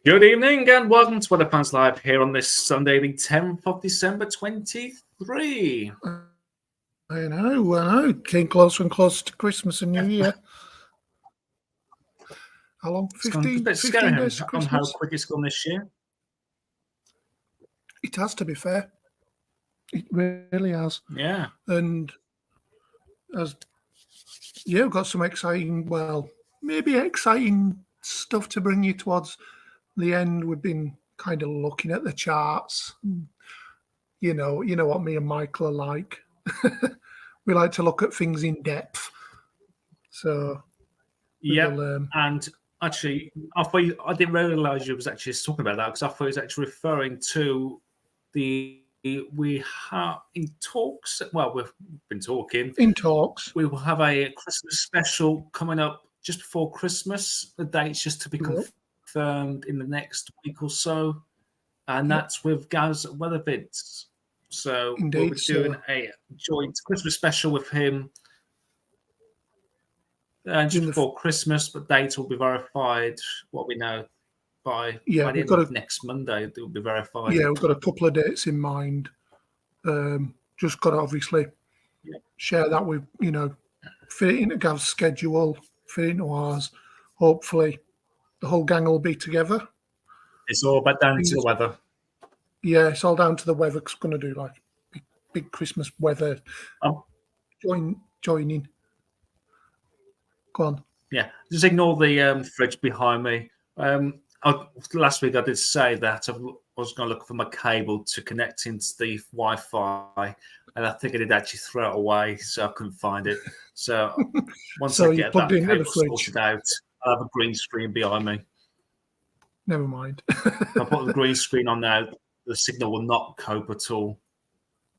Good evening and welcome to Weather Fans Live here on this Sunday, the 10th of December 23. I know. Getting closer and closer to Christmas and New Year. How long? It's gone a 15 bit scary days to on how Christmas? quick it's gone this year. It has, to be fair. It really has. Yeah. And we've got some exciting stuff to bring you towards the end. We've been kind of looking at the charts. You know what me and Michael are like. We like to look at things in depth. So yeah. And actually, I didn't realise you was actually talking about that because I thought it was actually referring to we are in talks. Well, we've been talking. In talks. We will have a Christmas special coming up just before Christmas. The date's just to be confirmed in the next week or so. And that's with Gaz Weathervids. So we'll be doing a joint Christmas special with him just before Christmas, but dates will be verified, what we know, by the end of next Monday. It will be verified. Yeah, we've got a couple of dates in mind. Just got to obviously share that with, fit it into Gav's schedule, fit it into ours. Hopefully the whole gang will be together. It's all about down to the weather. Yeah, it's all down to the weather. It's going to do like big Christmas weather. Joining. Go on. Yeah, just ignore the fridge behind me. Last week I did say that I was going to look for my cable to connect into the Wi-Fi, and I think I did actually throw it away, so I couldn't find it. So once I get that cable sorted out, I'll have a green screen behind me. Never mind. If I put the green screen on now, the signal will not cope at all.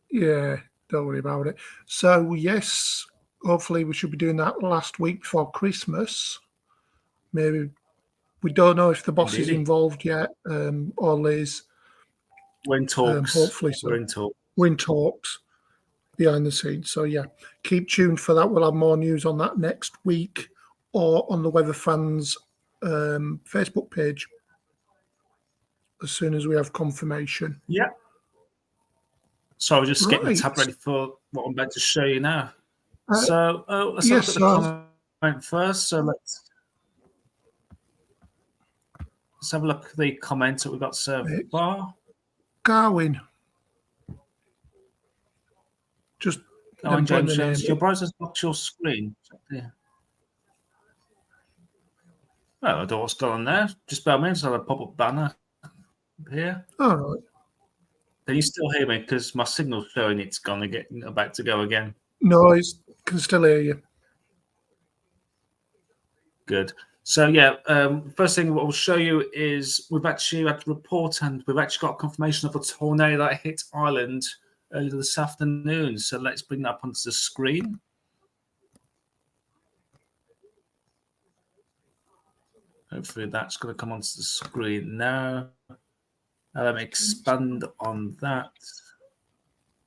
Yeah, don't worry about it. So, yes, hopefully we should be doing that last week before Christmas. Maybe. We don't know if the boss is involved yet, or Liz. We're in talks. Hopefully so. We're in talks behind the scenes. So, yeah, keep tuned for that. We'll have more news on that next week or on the Weather Fans Facebook page as soon as we have confirmation. Yeah. So I was just getting the tab ready for what I'm about to show you now. Let's look at the comment first. So let's have a look at the comments that we got so far. Garwin. Just James Jones, your browser's blocked your screen. Yeah. Well, I don't know what's going on there. Just bear with me, so I'll pop up banner here. All right. Can you still hear me? Because my signal's showing it's about to go again. No, I can still hear you. Good. So, yeah, first thing what I'll show you is we've actually had a report and we've actually got confirmation of a tornado that hit Ireland earlier this afternoon. So let's bring that up onto the screen. Hopefully that's going to come onto the screen now. Let me expand on that.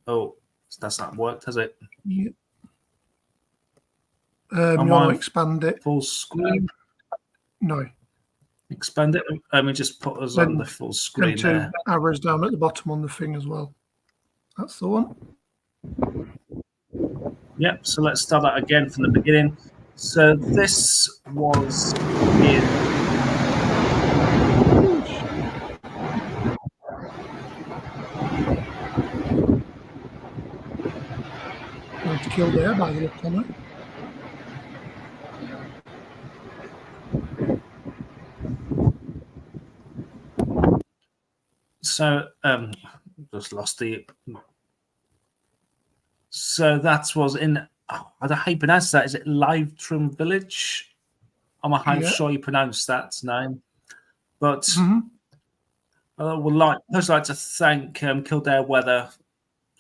Oh, that's not worked, has it? Yeah. You want to expand it? Full screen? No. Expand it. Let me just put us on the full screen there. Arrows down at the bottom on the thing as well. That's the one. Yep. So let's start that again from the beginning. So this was in. Not killed there by the look on it. So, just lost the. So that was in. I don't know how you pronounce that. Is it Leitrim Village? I'm not how sure you pronounce that name, but I would like to thank Kildare Weather,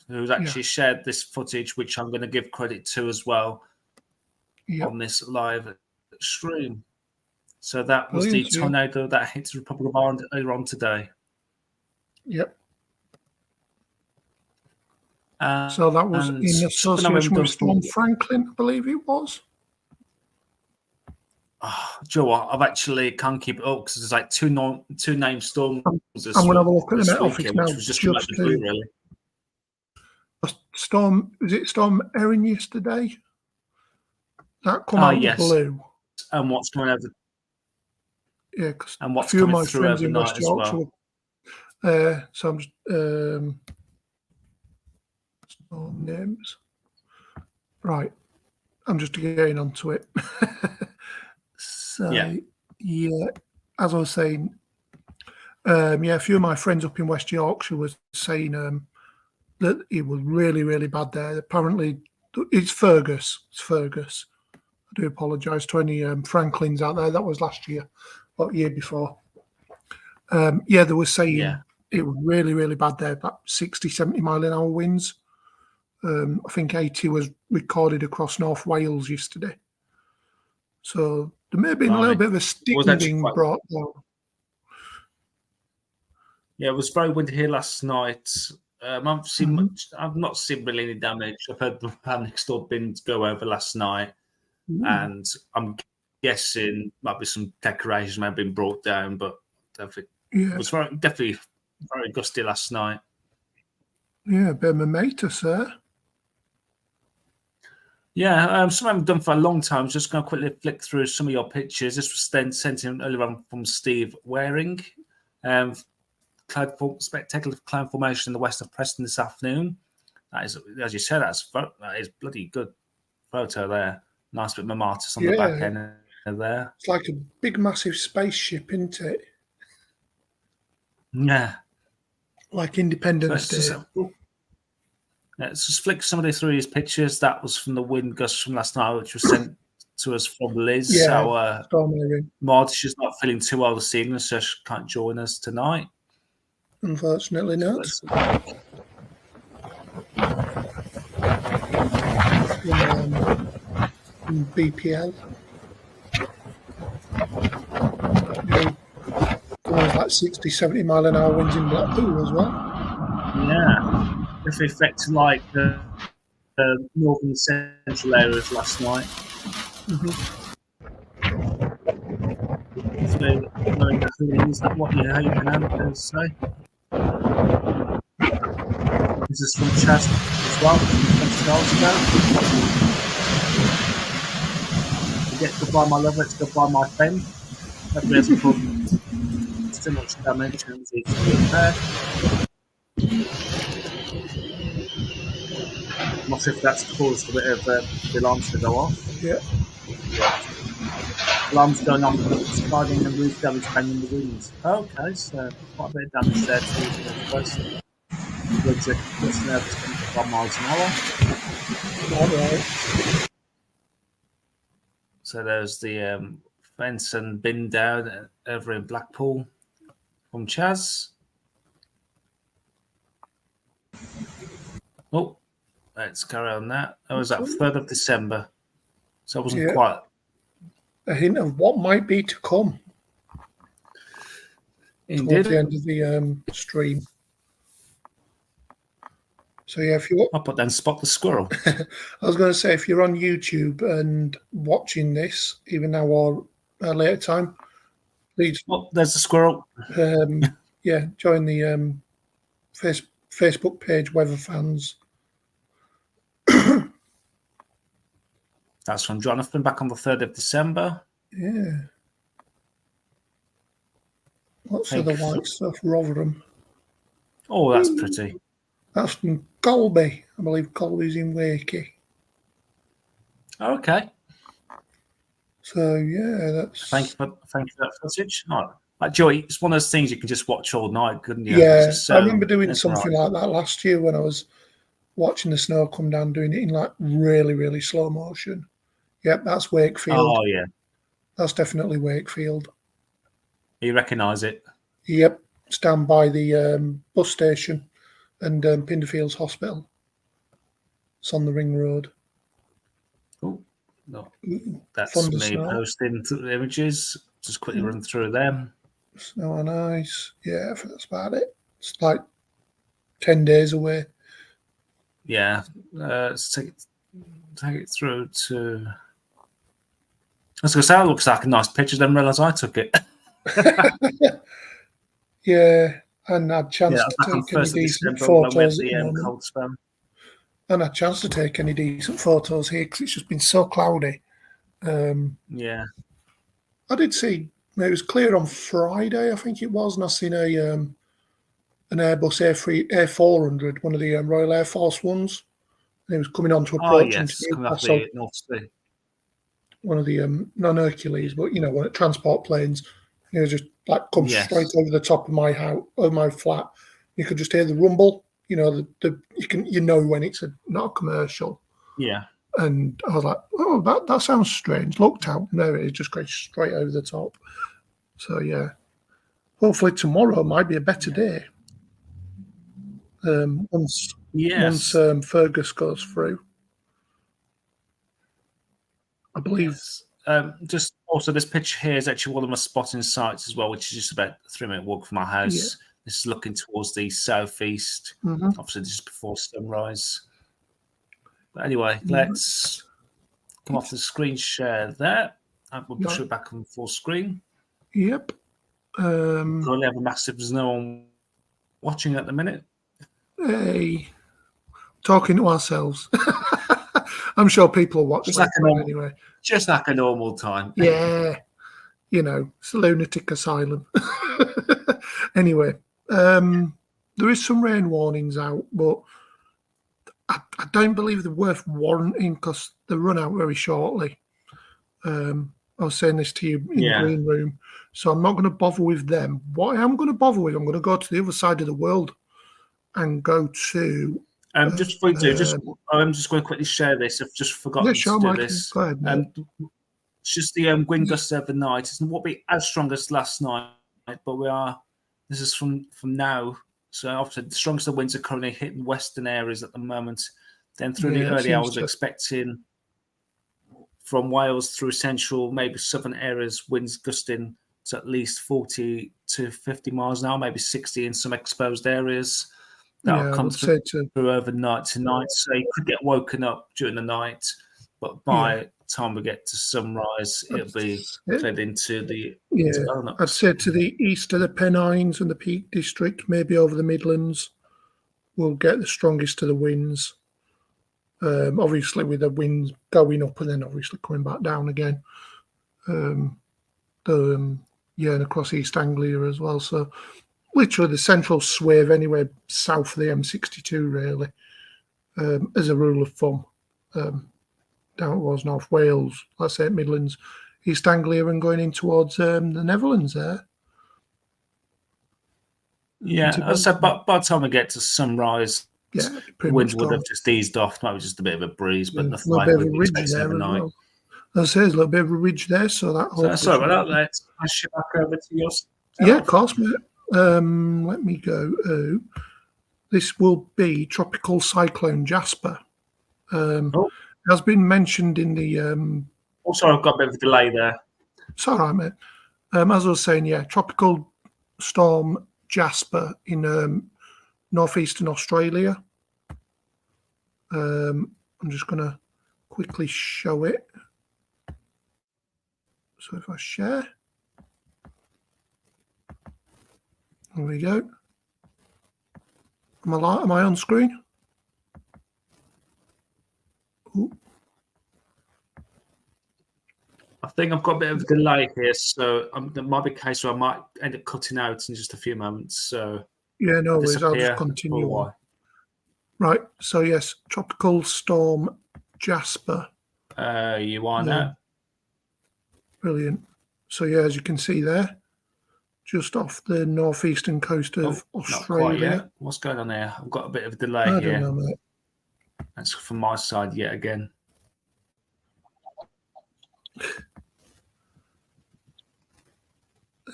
who's actually shared this footage, which I'm going to give credit to as well on this live stream. So that was the tornado that hit the Republic of Ireland earlier on today. Yep. So that was in association with Storm Franklin, I believe it was. Do you know what? I've actually can't keep it up because there's like two name storms. I'm going to have a look at the Met Office weekend, now. which was just about the blue, really. Was it Storm Erin yesterday? That come out yes. blue. And what's going over? Yeah, because a few of my friends in West Yorkshire. Well. So I'm just storm names. Right, I'm just getting onto it. So yeah, as I was saying, a few of my friends up in West Yorkshire was saying that it was really, really bad there. Apparently, it's Fergus. It's Fergus. I do apologise to any Franklins out there. That was last year, or year before. They were saying it was really, really bad there, about 60, 70 mile an hour winds. I think 80 was recorded across North Wales yesterday. So there may have been a little bit of a sticking being brought down. Yeah, it was very windy here last night. I've not seen really any damage. I've heard the next door bins go over last night, and I'm guessing might be some decorations may have been brought down, but it was definitely very gusty last night. Yeah, a bit of a meta, sir. Yeah, something I haven't done for a long time. Just going to quickly flick through some of your pictures. This was then sent in earlier on from Steve Waring. Spectacular cloud formation in the west of Preston this afternoon. That is, as you said, that is bloody good photo there. Nice bit of Martis on the back end there. It's like a big, massive spaceship, isn't it? Yeah. Like Independence Day. Let's just flick some of these through these pictures. That was from the wind gusts from last night, which was sent to us from Liz. Yeah, Martish is not feeling too well this evening, so she can't join us tonight. Unfortunately not. BPL. There's like 60, 70 mile an hour winds in Blackpool as well. Yeah. If it affected like the northern central areas last night. Is that what you can say? This is from Chas as well, 20 hours ago. Forget to buy my lover, it's to buy my friend. Hopefully hasn't caused too much damage and it's repaired. Not sure if that's caused a bit of the alarms to go off. Yeah. Alarms going off, sliding and roof damage, banging the winds. Okay, so quite a bit of damage there towards the first. Winds are just now 25 miles an hour. All right. So there's the fence and bin down over in Blackpool from Chas. Oh, let's carry on that. That was that 3rd of December. So it wasn't quite a hint of what might be to come. Towards the end of the stream. So yeah, if you I'll put down Spot the Squirrel. I was going to say, if you're on YouTube and watching this, even now or a later time, please. Oh, there's the squirrel. Join the Facebook page, Weather Fans. That's from Jonathan back on the 3rd of December. Yeah. Lots of the white stuff, Rotherham. Oh, that's pretty. That's from Colby. I believe Colby's in Wakey. Okay. So yeah, that's. Thank you for that footage. Oh, like Joey, it's one of those things you can just watch all night, couldn't you? Yeah, I remember doing something like that last year when I was watching the snow come down, doing it in like really, really slow motion. Yep, that's Wakefield. Oh yeah, that's definitely Wakefield. You recognise it? Yep, stand by the bus station and Pinderfields Hospital. It's on the Ring Road. Oh, no, that's me posting the images. Just quickly run through them. Snow and ice. Yeah, that's about it. It's like 10 days away. Yeah, let's take it through to. was going to say, that looks like a nice picture. Didn't realise I took it. Yeah, and I had a chance to take any decent photos at the moment. And I had a chance to take any decent photos here because it's just been so cloudy. Yeah. I did see it was clear on Friday, I think it was, and I seen an Airbus A400, one of the Royal Air Force ones. And it was coming on to approach into Newcastle. One of the non Hercules, but one of transport planes. Just like come straight over the top of my house, of my flat. You could just hear the rumble. You can when it's not a commercial. Yeah. And I was like, oh, that sounds strange. Looked out, no, it just goes straight over the top. So yeah, hopefully tomorrow might be a better day. Once Fergus goes through, I believe. Just also, this picture here is actually one of my spotting sites as well, which is just about a 3-minute walk from my house. Yeah. This is looking towards the southeast. Obviously, this is before sunrise. But anyway, let's come off the screen share there. And we'll push it back on full screen. Yep. We only have a massive no one watching at the minute. Hey, talking to ourselves. I'm sure people will watch just anyway. Just like a normal time. Yeah. It's a lunatic asylum. Anyway, there is some rain warnings out, but I don't believe they're worth warranting because they run out very shortly. I was saying this to you in the green room, so I'm not going to bother with them. What I am going to bother with, I'm going to go to the other side of the world and go to... just before you do, I'm just going to quickly share this. I've just forgotten to do this. Go ahead, it's just the wind gusts overnight. It won't be as strong as last night, but this is from now. So obviously the strongest of winds are currently hitting western areas at the moment. Then through the early hours, expecting from Wales through central, maybe southern areas, winds gusting to at least 40 to 50 miles an hour, maybe 60 in some exposed areas. That'll come through overnight tonight. So you could get woken up during the night, but by the time we get to sunrise, it'll be fed into the I'd say to the east of the Pennines and the Peak District, maybe over the Midlands, we'll get the strongest of the winds. Obviously, with the winds going up and then obviously coming back down again. And across East Anglia as well. So literally the central swathe anywhere south of the M62, really, as a rule of thumb. Down towards North Wales, let's say Midlands, East Anglia, and going in towards the Netherlands there. Yeah, I said, but by the time we get to sunrise, the wind would have just eased off. Maybe just a bit of a breeze, but nothing like we expect overnight. Well. As I say, there's a little bit of a ridge there, so that. Sorry about that. Let's pass you back over to yours. Yeah, of course, mate. Let me go. This will be Tropical Cyclone Jasper. Has been mentioned in the. Also, I've got a bit of a delay there. It's all right, mate. As I was saying, Tropical Storm Jasper in northeastern Australia. I'm just going to quickly show it. So if I share, there we go. Am I on screen? Ooh. I think I've got a bit of a delay here, so there might be a case where I might end up cutting out in just a few moments. So no worries, I'll just continue on. Right, so yes, Tropical Storm Jasper. You are now. Brilliant. So as you can see there, just off the northeastern coast of Australia. Not quite yet. What's going on there? I've got a bit of a delay here. I don't know, mate. That's from my side yet again.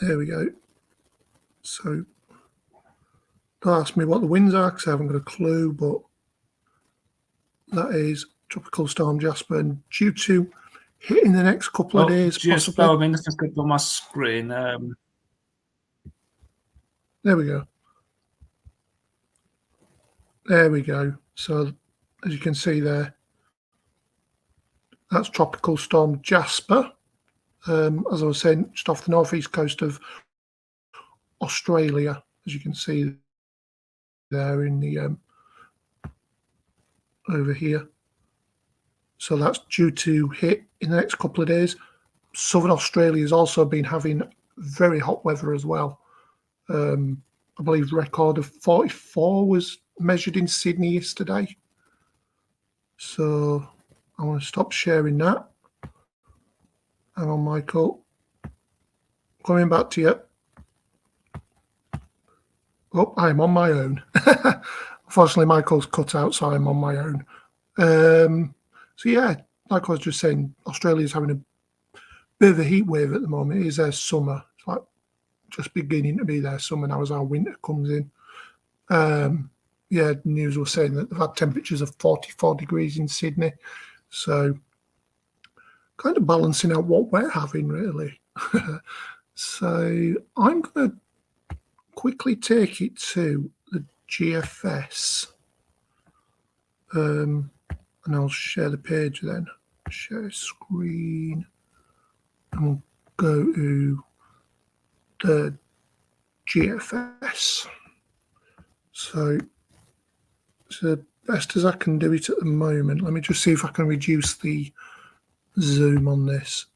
There we go. So don't ask me what the winds are because I haven't got a clue, but that is Tropical Storm Jasper, and due to hitting the next couple of days, just possibly. I mean, this is good on my screen. There we go. There we go. So as you can see there, that's Tropical Storm Jasper. as I was saying, just off the northeast coast of Australia, as you can see there in the over here. So that's due to hit in the next couple of days. Southern Australia has also been having very hot weather as well. I believe the record of 44 was measured in Sydney yesterday. So I want to stop sharing that. Hang on, Michael. Coming back to you. Oh, I'm on my own. Unfortunately, Michael's cut out, so I'm on my own. So yeah, like I was just saying, Australia's having a bit of a heat wave at the moment. It is their summer. It's like just beginning to be their summer now as our winter comes in. Yeah, news was saying that they've had temperatures of 44 degrees in Sydney. So kind of balancing out what we're having, really. So I'm going to quickly take it to the GFS. And I'll share the page then. Share screen. And we'll go to the GFS. So it's the best as I can do it at the moment. Let me just see if I can reduce the zoom on this.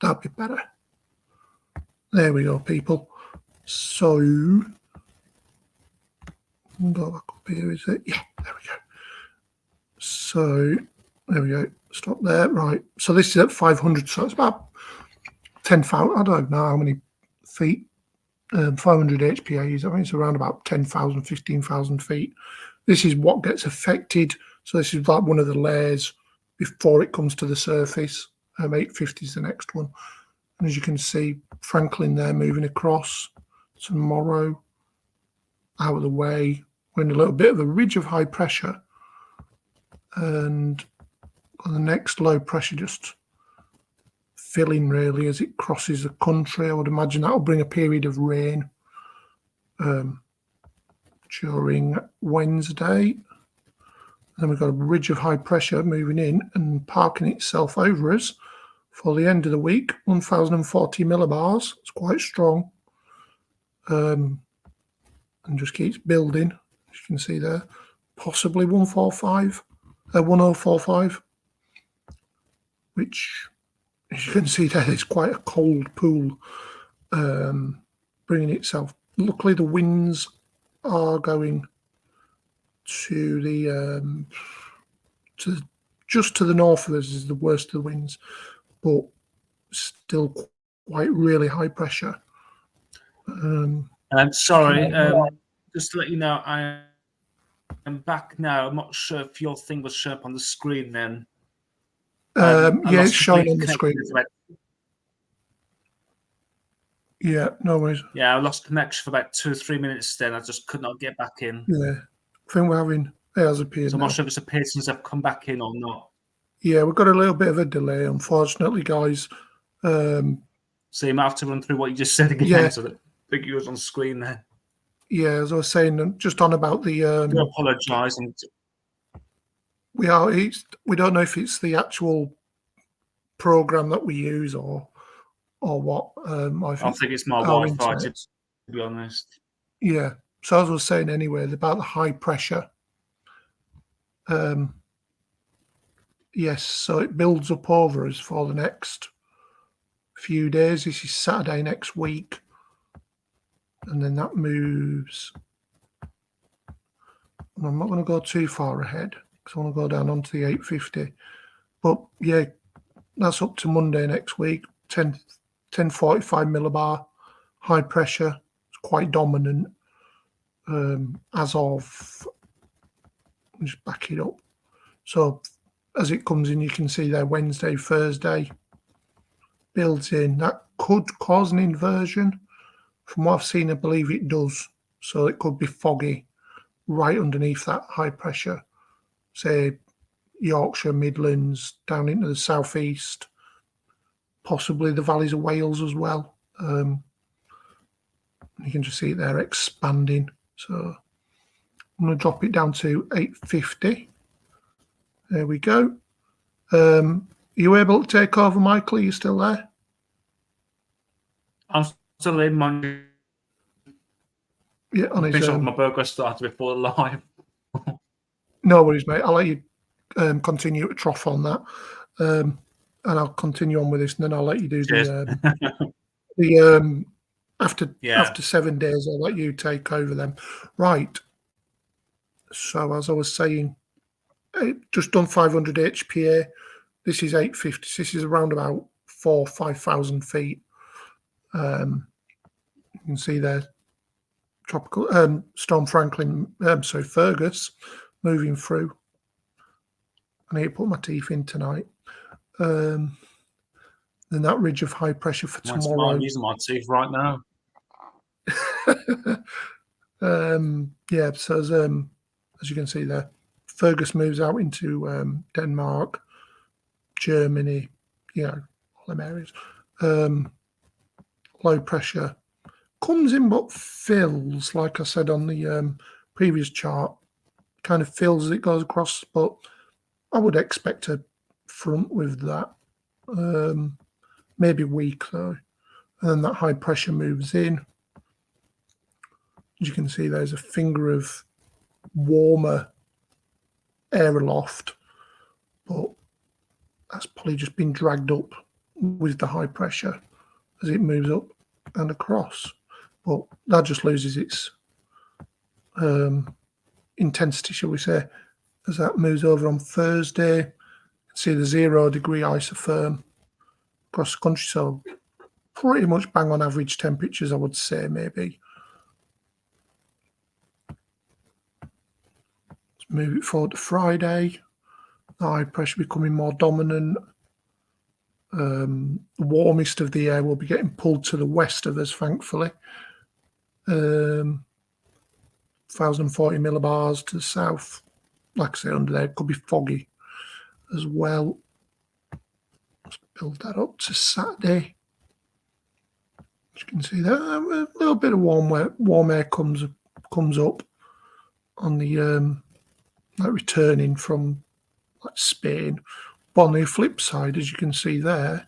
That'd be better. There we go, people. So go back up here, is it? Yeah, there we go. So there we go. Stop there. Right. So this is at 500. So it's about 10,000. I don't know how many feet. 500 HPAs. I think it's around about 10,000, 15,000 feet. This is what gets affected. So this is like one of the layers before it comes to the surface. 850 is the next one. And as you can see, Franklin there moving across tomorrow, out of the way. We're in a little bit of a ridge of high pressure. And on the next low pressure just filling really as it crosses the country. I would imagine that will bring a period of rain during Wednesday. Then we've got a ridge of high pressure moving in and parking itself over us for the end of the week. 1,040 millibars. It's quite strong. And just keeps building, as you can see there. Possibly 1045, which, as you can see there, is quite a cold pool bringing itself. Luckily, the winds are going to the just to the north of us is the worst of the winds, but still quite really high pressure. I'm sorry, just to let you know, I am back now. I'm not sure if your thing was showing up on the screen then. Yeah, it's showing on the screen. Yeah, no worries. Yeah, I lost connection for about 2 or 3 minutes then. I just could not get back in. Yeah, I think we're having, it has appeared. So I'm not sure if it's appeared since I've come back in or not. Yeah, we've got a little bit of a delay, unfortunately, guys. So you might have to run through what you just said again, yeah. So that I think it was on screen there. Yeah, as I was saying, just on about the. I apologise. We don't know if it's the actual program that we use or what. I think it's my Wi-Fi, to be honest. Yeah. So as I was saying anyway, about the high pressure. Yes, so it builds up over us for the next few days. This is Saturday next week. And then that moves. And I'm not going to go too far ahead because I want to go down onto the 850. But yeah, that's up to Monday next week. 1045 millibar, high pressure. It's quite dominant as of. Just back it up. So as it comes in, you can see there Wednesday, Thursday builds in. That could cause an inversion. From what I've seen, I believe it does. So it could be foggy right underneath that high pressure, say Yorkshire, Midlands, down into the southeast, possibly the valleys of Wales as well. You can just see it there expanding. So I'm going to drop it down to 850. There we go. Are you able to take over, Michael? Are you still there? I'm still in my. Yeah, on his. Finish off my burger started before live. No worries, mate. I'll let you continue to trough on that, and I'll continue on with this, and then I'll let you do the after 7 days. I'll let you take over them. Right. So as I was saying, just done 500 HPA. This is 850. This is around about 5,000 feet. You can see there, tropical Storm Franklin. Fergus moving through. I need to put my teeth in tonight. Then that ridge of high pressure for tomorrow. I'm using my teeth right now. Yeah, so as you can see there, Fergus moves out into Denmark, Germany, all them areas. Low pressure comes in but fills, like I said on the previous chart, kind of fills as it goes across, but I would expect a front with that. Maybe weak though. And then that high pressure moves in. As you can see, there's a finger of warmer air aloft, but that's probably just been dragged up with the high pressure as it moves up and across. But that just loses its intensity, shall we say, as that moves over on Thursday. You can see the 0 degree isotherm across the country, so pretty much bang on average temperatures, I would say, maybe. Let's move it forward to Friday. The high pressure becoming more dominant. The warmest of the air will be getting pulled to the west of us, thankfully. 1,040 millibars to the south. Like I say, under there, it could be foggy as well. Let's build that up to Saturday. As you can see there, a little bit of warm air comes up on the like returning from like Spain. But on the flip side, as you can see there,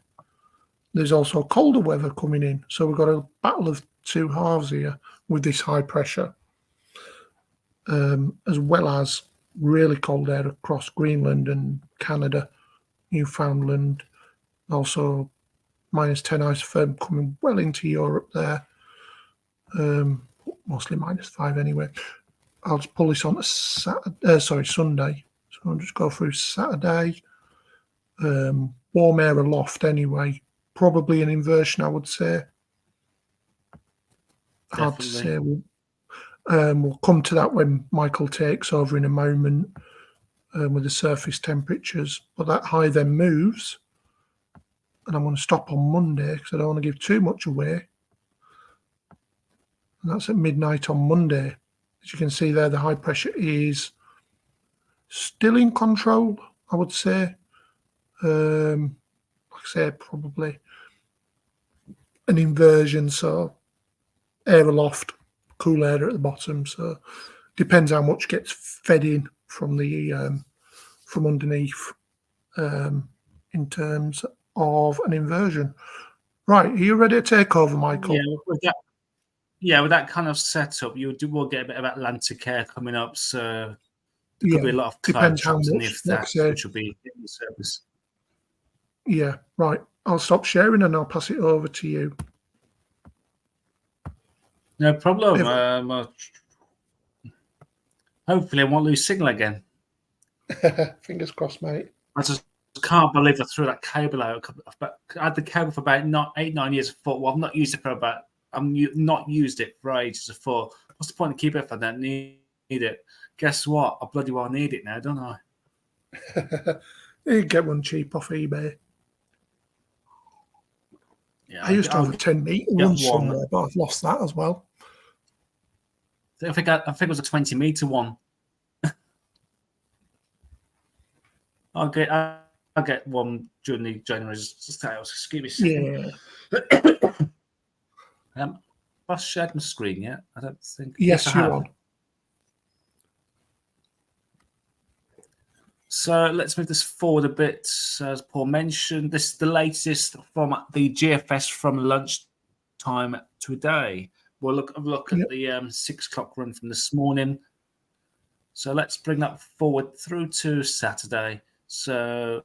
there's also colder weather coming in. So we've got a battle of two halves here with this high pressure, as well as really cold air across Greenland and Canada, Newfoundland, also -10 isotherm coming well into Europe there, mostly -5 anyway. I'll just pull this on to Sunday. So I'll just go through Saturday. Warm air aloft anyway. Probably an inversion, I would say. Hard to say. We'll come to that when Michael takes over in a moment with the surface temperatures. But that high then moves. And I'm going to stop on Monday because I don't want to give too much away. And that's at midnight on Monday. As you can see there, the high pressure is still in control, I would say. Like I said, probably an inversion, so air aloft, cool air at the bottom. So depends how much gets fed in from the from underneath in terms of an inversion. Right, are you ready to take over, Michael? With that kind of setup, will get a bit of Atlantic air coming up, so there could be a lot of cloud traps underneath that, which will be in the surface. Yeah, right. I'll stop sharing and I'll pass it over to you. No problem. Hopefully I won't lose signal again. Fingers crossed, mate. I just can't believe I threw that cable out. I had the cable for about 8-9 years. I thought, well, I've not used it for ages. I thought, what's the point of keeping it if I don't need it? Guess what? I bloody well need it now, don't I? You get one cheap off eBay. Yeah, I used to have a 10-meter one somewhere, but I've lost that as well. I think it was a 20-meter one. I'll get one during the January sales. Excuse me. Yeah. I've shared my screen yet? I don't think. Yes, you're on. So let's move this forward a bit. As Paul mentioned, this is the latest from the GFS from lunch time today. We'll look at the 6 o'clock run from this morning. So let's bring that forward through to Saturday. So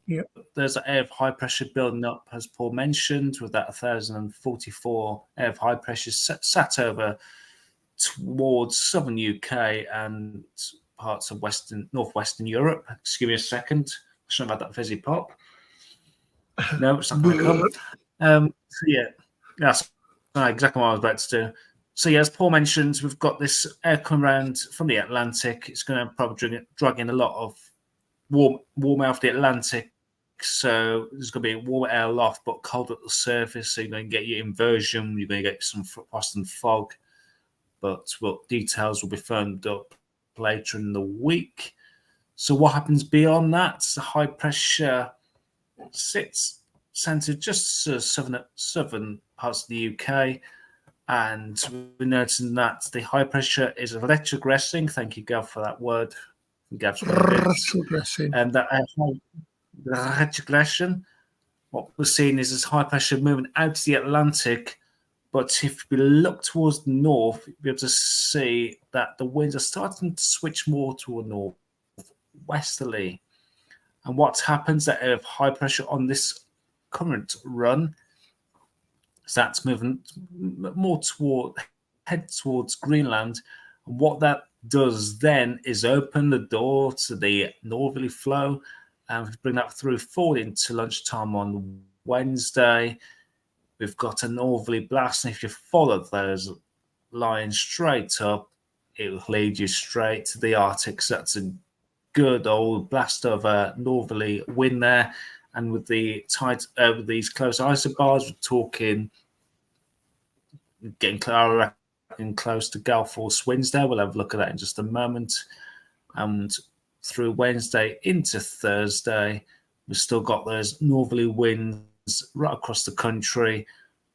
there's an area of high pressure building up, as Paul mentioned, with that 1,044 area of high pressure sat over towards southern UK and parts of northwestern Europe. Excuse me a second. I shouldn't have had that fizzy pop. No, it's not going to come. That's exactly what I was about to do. So as Paul mentioned, we've got this air coming around from the Atlantic. It's going to probably drag in a lot of warm air off the Atlantic. So there's going to be a warm air aloft, but cold at the surface. So you're going to get your inversion. You're going to get some frost and fog. But details will be firmed up later in the week. So what happens beyond that? The high pressure sits centered just southern parts of the UK. And we're noticing that the high pressure is retrogressing. Thank you, Gav, for that word. Gav's retrogressing. And that retrogression, what we're seeing is this high pressure moving out to the Atlantic. But if we look towards the north, you'll be able to see that the winds are starting to switch more to a northwesterly. And what happens, that area of high pressure on this current run, so that's moving more towards Greenland. And what that does then is open the door to the northerly flow and bring that through forward into lunchtime on Wednesday. We've got a northerly blast, and if you follow those lines straight up, it will lead you straight to the Arctic. So that's a good old blast of a northerly wind there. And with the tides over these close isobars, we're talking getting close to gale force winds there. We'll have a look at that in just a moment. And through Wednesday into Thursday, we've still got those northerly winds right across the country.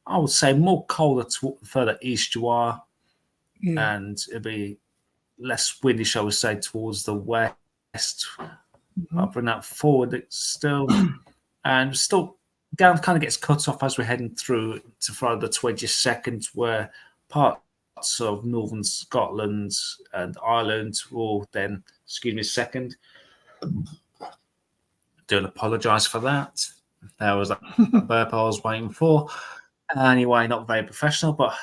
I would say more colder further east you are, and it'll be less windy, shall we say, towards the west. I'll bring that forward. It's still, and still down kind of gets cut off as we're heading through to Friday the 22nd, where parts of northern Scotland and Ireland will then, excuse me a second, do apologise for that. There was that burp I was waiting for. Anyway, not very professional, but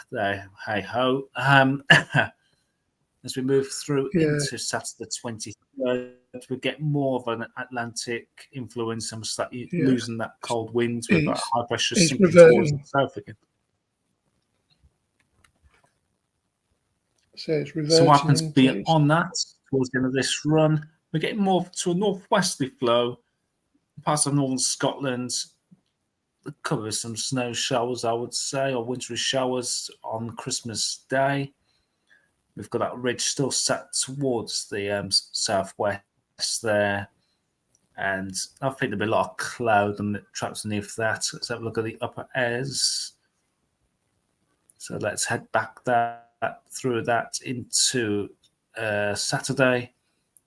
hey ho. As we move through into Saturday the 23rd, we get more of an Atlantic influence and we're slightly losing that cold wind with that high pressure sinking towards the south again. So what happens beyond that, towards the end of this run, we're getting more to a northwesterly flow. Parts of northern Scotland cover some snow showers, I would say, or wintry showers on Christmas Day. We've got that ridge still set towards the southwest there. And I think there'll be a lot of cloud and traps beneath that. Let's have a look at the upper airs. So let's head back through that into Saturday.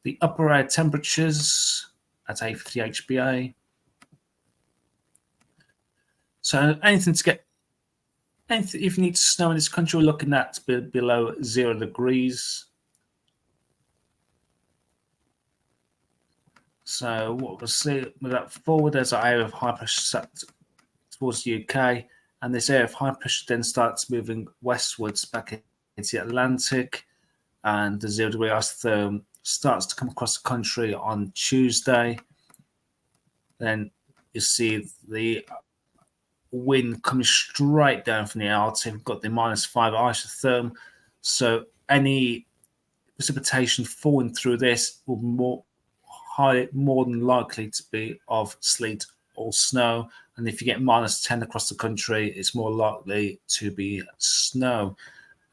The upper air temperatures at 850 HBA. So if you need snow in this country, we're looking at below 0 degrees. So what we'll see with that forward, there's an area of high pressure set towards the UK, and this area of high pressure then starts moving westwards back into the Atlantic, and the 0 degree isotherm starts to come across the country on Tuesday. Then you see the wind coming straight down from the Arctic. We've got the -5 isotherm, so any precipitation falling through this will more than likely to be of sleet or snow. And if you get -10 across the country, it's more likely to be snow.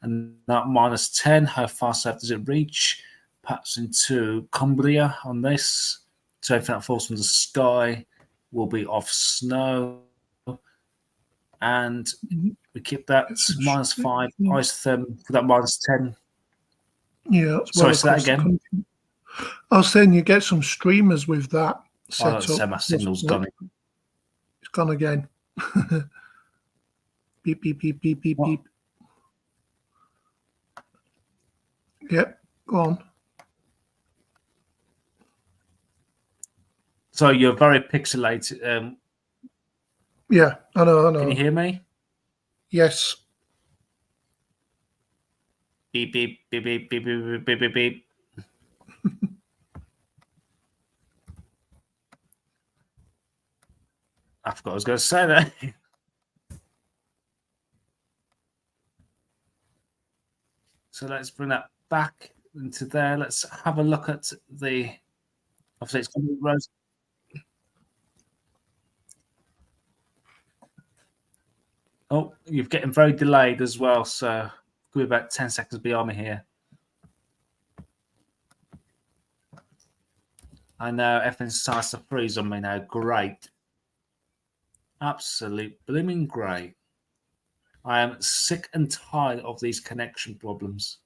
And that -10, how far south does it reach? Perhaps into Cumbria on this. So if that falls from the sky, will be of snow. And we keep that -5 isotherm for that -10. Yeah. Sorry, say that again. I was saying you get some streamers with that set up. My signal's gone. It's gone again. Beep, beep, beep, beep, beep, What? beep. Yep, go on. So you're very pixelated. Yeah, I know. Can you hear me? Yes. Beep, beep, beep, beep, beep, beep, beep, beep, beep. I forgot I was going to say that. So let's bring that back into there. Let's have a look at the. Obviously, it's going to be rose. Oh, you're getting very delayed as well. So could be about 10 seconds beyond me here. I know everything starts to freeze on me now. Great. Absolute blooming great. I am sick and tired of these connection problems.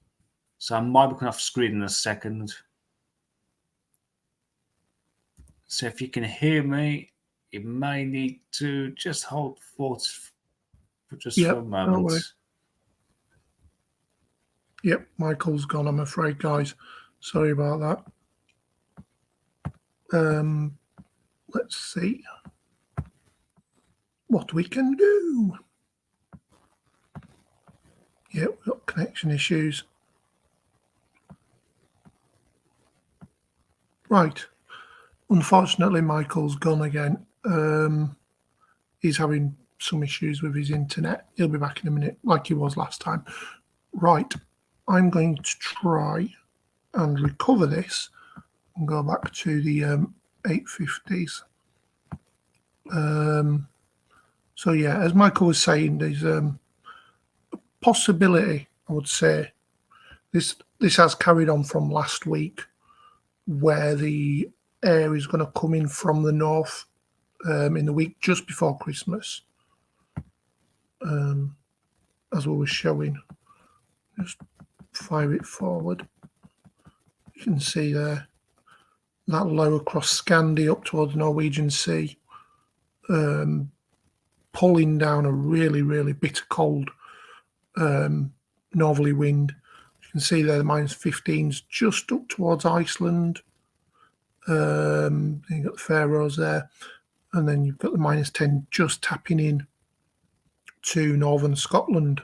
So I might be coming off screen in a second. So if you can hear me, you may need to just hold for a moment. Don't worry. Yep, Michael's gone, I'm afraid, guys. Sorry about that. Let's see what we can do. Yeah, we've got connection issues. Right. Unfortunately, Michael's gone again. He's having some issues with his internet. He'll be back in a minute, like he was last time. Right. I'm going to try and recover this and go back to the 850s. So yeah, as Michael was saying, there's a possibility, I would say. This has carried on from last week, where the air is going to come in from the north in the week just before Christmas, as we were showing. Just fire it forward. You can see there that low across Scandi up towards Norwegian Sea, pulling down a really, really bitter cold northerly wind. You can see there the -15s just up towards Iceland. Then you've got the Faroes there, and then you've got the -10 just tapping in to northern Scotland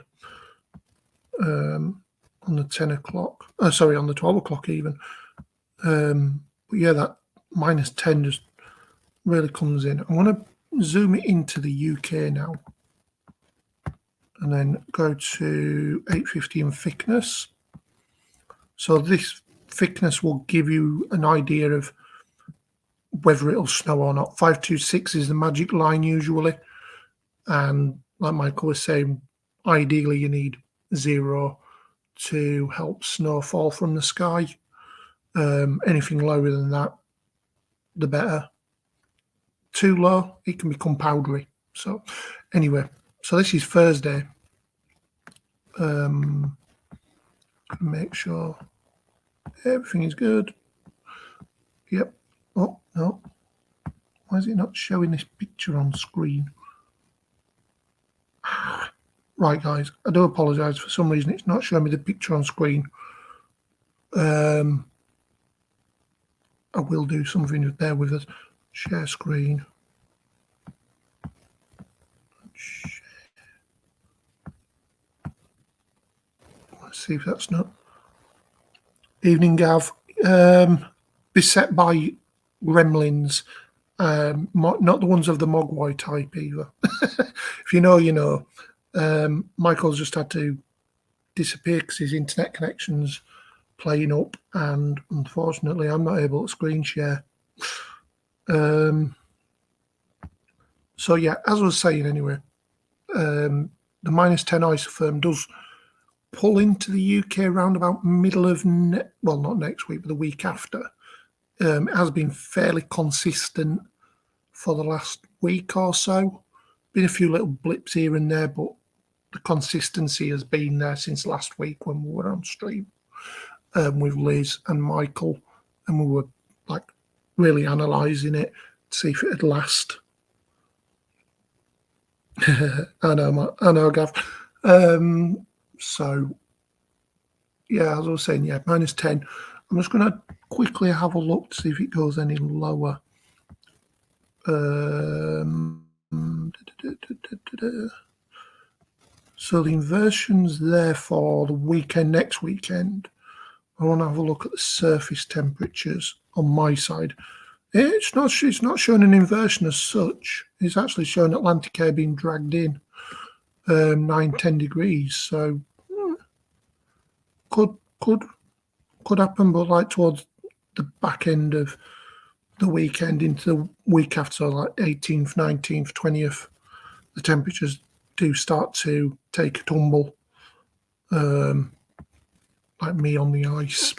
on the 10 o'clock. Sorry, on the 12 o'clock even. But yeah, that -10 just really comes in. I want to zoom it into the UK now, and then go to 850 and thickness. So this thickness will give you an idea of whether it'll snow or not. 526 is the magic line usually, and like Michael was saying, ideally you need 0 to help snow fall from the sky. Anything lower than that, the better. Too low, it can become powdery. So anyway, so this is Thursday. Make sure everything is good. Yep. Oh, no. Why is it not showing this picture on screen? Right, guys, I do apologise. For some reason, it's not showing me the picture on screen. I will do something there with us. Share screen. Let's see if that's not. Evening, Gav. Beset by gremlins. Not the ones of the Mogwai type either. If you know, you know. Michael's just had to disappear because his internet connection's playing up, and unfortunately I'm not able to screen share. So yeah, as I was saying anyway, the -10 isotherm does pull into the UK around about middle of, well, not next week, but the week after. It has been fairly consistent for the last week or so. Been a few little blips here and there, but the consistency has been there since last week when we were on stream with Liz and Michael, and we were like really analysing it to see if it would last. I know, Gav. So, yeah, as I was saying, yeah, -10. I'm just going to quickly have a look to see if it goes any lower. So the inversion's there for the weekend, next weekend. I want to have a look at the surface temperatures on my side. It's not showing an inversion as such. It's actually showing Atlantic air being dragged in 9-10 degrees. So could happen, but like towards the back end of the weekend into the week after, so like 18th, 19th, 20th, the temperatures do start to take a tumble, like me on the ice.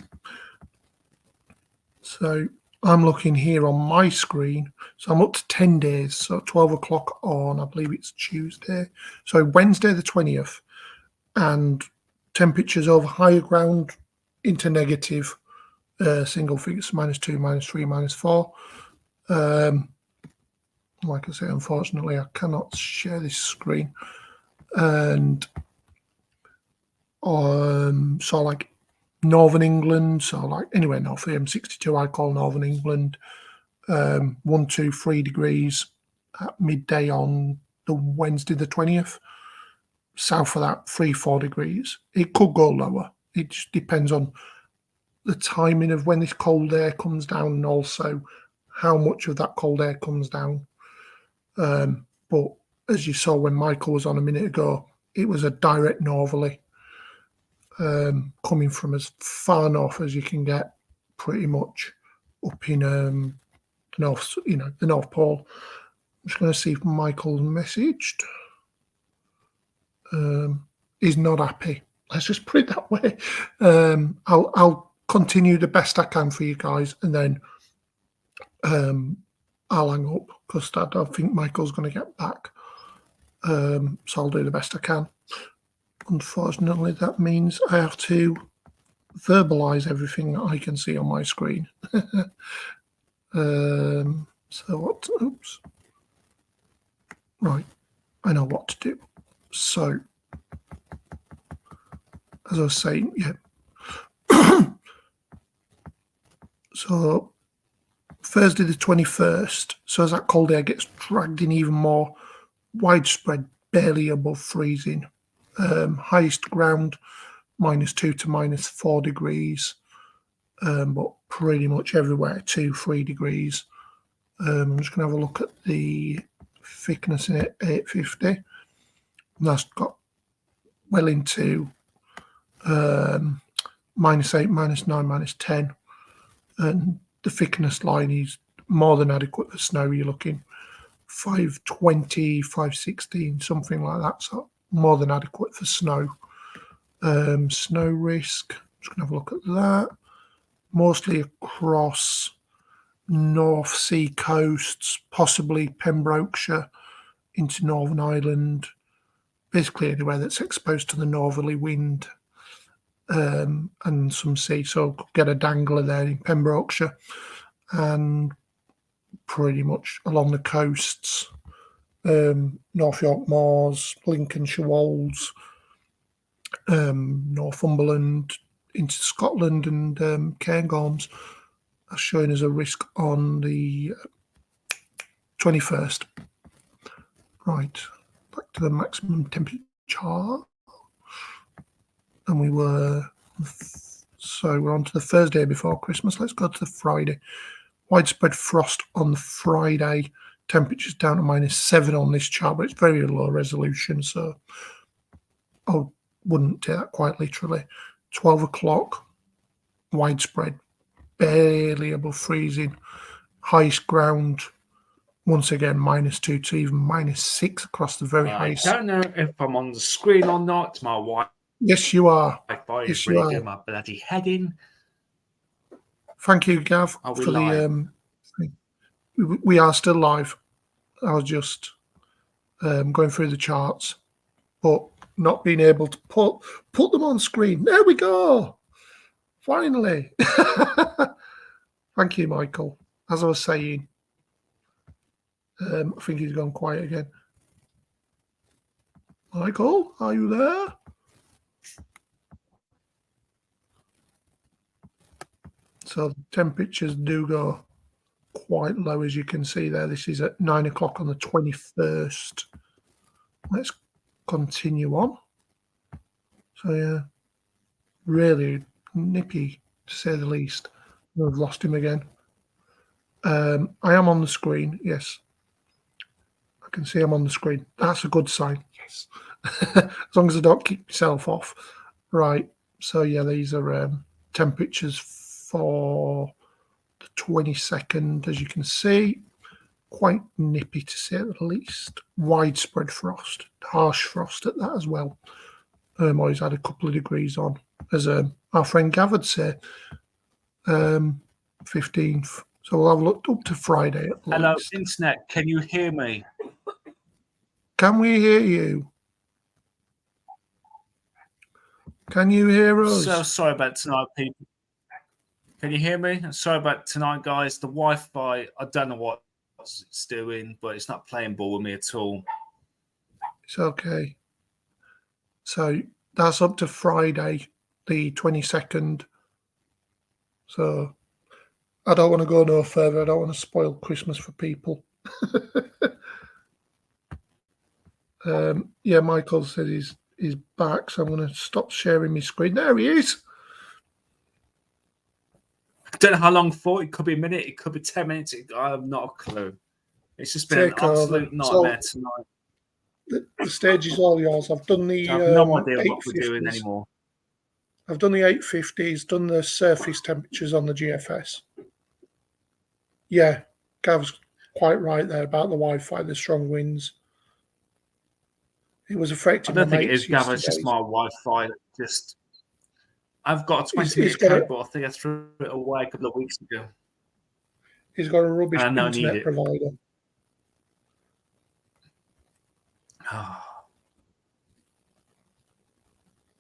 So I'm looking here on my screen. So I'm up to 10 days. So 12 o'clock on, I believe it's Tuesday. So Wednesday the 20th. And temperatures over higher ground into negative single figures, -2, -3, -4. Like I say, unfortunately, I cannot share this screen. And so like Northern England, so like anywhere north of the M62, I call Northern England, 1, 2, 3 degrees at midday on the Wednesday the 20th. South of that, 3, 4 degrees. It could go lower. It just depends on the timing of when this cold air comes down and also how much of that cold air comes down. But as you saw when Michael was on a minute ago, it was a direct northerly coming from as far north as you can get, pretty much up in the north, the North Pole. I'm just going to see if Michael's messaged. He's not happy. Let's just put it that way. I'll continue the best I can for you guys, and then I'll hang up because I don't think Michael's going to get back. So I'll do the best I can. Unfortunately, that means I have to verbalize everything that I can see on my screen. So what? Oops. Right. I know what to do. So, as I was saying, yeah. So, Thursday the 21st, so as that cold air gets dragged in even more, widespread, barely above freezing. Highest ground, -2 to -4 degrees, but pretty much everywhere 2, 3 degrees. I'm just going to have a look at the thickness in it, 850. And that's got well into -8, -9, -10. And the thickness line is more than adequate for snow. You're looking 520, 516, something like that. So more than adequate for snow. Snow risk, just going to have a look at that. Mostly across North Sea coasts, possibly Pembrokeshire into Northern Ireland, basically anywhere that's exposed to the northerly wind and some sea. So get a dangler there in Pembrokeshire and pretty much along the coasts, North York Moors, Lincolnshire Wolds, Northumberland into Scotland and Cairngorms are showing as a risk on the 21st. Right, back to the maximum temperature chart. And we're on to the Thursday before Christmas. Let's go to the Friday. Widespread frost on the Friday. Temperatures down to -7 on this chart, but it's very low resolution, so I wouldn't take that quite literally. 12 o'clock, widespread, barely above freezing. Highest ground, once again, -2 to even -6 across the very highest. I don't know if I'm on the screen or not. My wife. Yes, you are. Yes, you are. My bloody head in. Thank you, Gav, for the. We are still live. I was just going through the charts, but not being able to put them on screen. There we go. Finally. Thank you, Michael. As I was saying, I think he's gone quiet again. Michael, are you there? So the temperatures do go quite low, as you can see there. This is at 9 o'clock on the 21st. Let's continue on. So yeah, really nippy to say the least. I've lost him again. I am on the screen. Yes, I can see I'm on the screen. That's a good sign. Yes, as long as I don't kick myself off. Right. So yeah, these are temperatures for the 22nd, as you can see. Quite nippy to say the least. Widespread frost, harsh frost at that as well. Always had a couple of degrees on, as our friend Gav would say. 15th. So we'll have looked up to Friday at Hello, least. internet. Can you hear me? Can we hear you? Can you hear us? So sorry about tonight, people. Can you hear me? Sorry about tonight, guys. The Wi-Fi, I don't know what it's doing, but it's not playing ball with me at all. It's okay. So that's up to Friday, the 22nd. So I don't want to go no further. I don't want to spoil Christmas for people. Yeah, Michael said he's back, so I'm going to stop sharing my screen. There he is. I don't know how long for. It could be a minute. It could be 10 minutes. I have not a clue. It's just been an absolute nightmare tonight. The stage is all yours. I've done the I have no idea what we're doing anymore. I've done the 850s, done the surface temperatures on the GFS. Yeah, Gav's quite right there about the Wi-Fi, the strong winds. It was affecting my mates. I don't think it is, Gav. It's just my Wi-Fi. Just, I've got a 20-minute cable. I think I threw it away a couple of weeks ago. He's got a rubbish internet provider.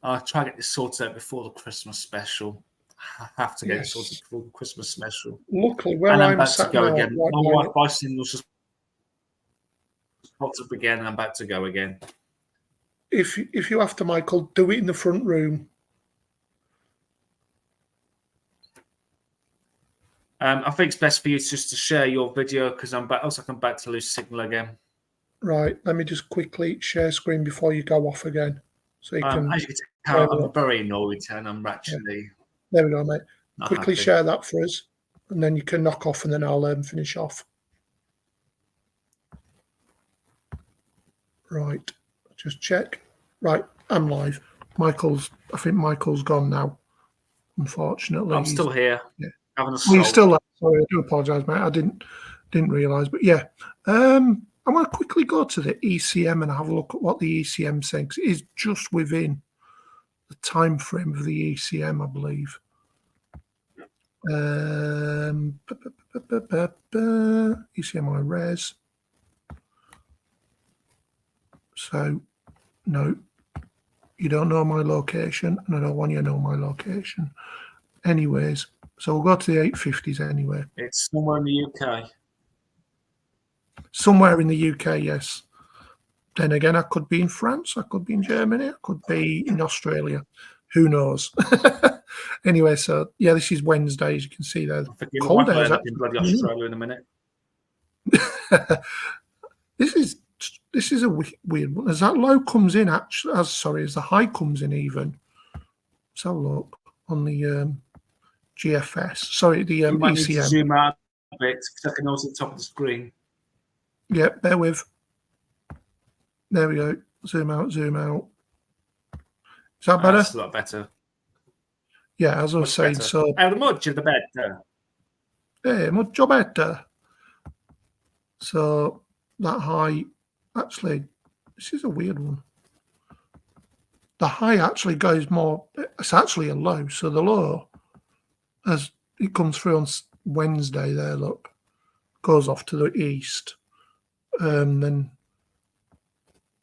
I'll try to get this sorted out before the Christmas special. I have to get it sorted before the Christmas special. Luckily, where I'm about sat to go now, again. right My Wi-Fi signal's just popped up again, and I'm about to go again. If you have to, Michael, do it in the front room. I think it's best for you just to share your video because I'm back. Also, I'm back to lose signal again. Right. Let me just quickly share screen before you go off again, so you can. As you can tell, I'm very annoyed, and I'm actually. Yeah. There we go, mate. Quickly happy. share that for us, and then you can knock off, and then I'll finish off. Right. Just check. Right. I'm live. I think Michael's gone now. Unfortunately, I'm still here. Yeah. You're still. Sorry, I do apologise, mate. I didn't realise, but yeah. I want to quickly go to the ECM and have a look at what the ECM says. It is just within the time frame of the ECM, I believe. ECMI res. So, no, you don't know my location, and I don't want you to know my location. Anyways, so we'll go to the 850s anyway. It's somewhere in the UK. Somewhere in the UK, yes. Then again, I could be in France, I could be in Germany, I could be in Australia. Who knows? Anyway, so yeah, this is Wednesday, as you can see there. Cold days in bloody Australia in a minute. This is a weird one. As that low comes in, actually, as the high comes in, even. Let's have a look on the GFS. Sorry, the you might ECM. Need to zoom out a bit because I can notice at the top of the screen. Yeah, bear with. There we go. Zoom out, zoom out. Is that better? That's a lot better. Yeah, as I was saying, so much of the better. Yeah, mucho better. So that high, actually, this is a weird one. The high actually goes more. It's actually a low. So the low, as it comes through on Wednesday, there, look, goes off to the east. Then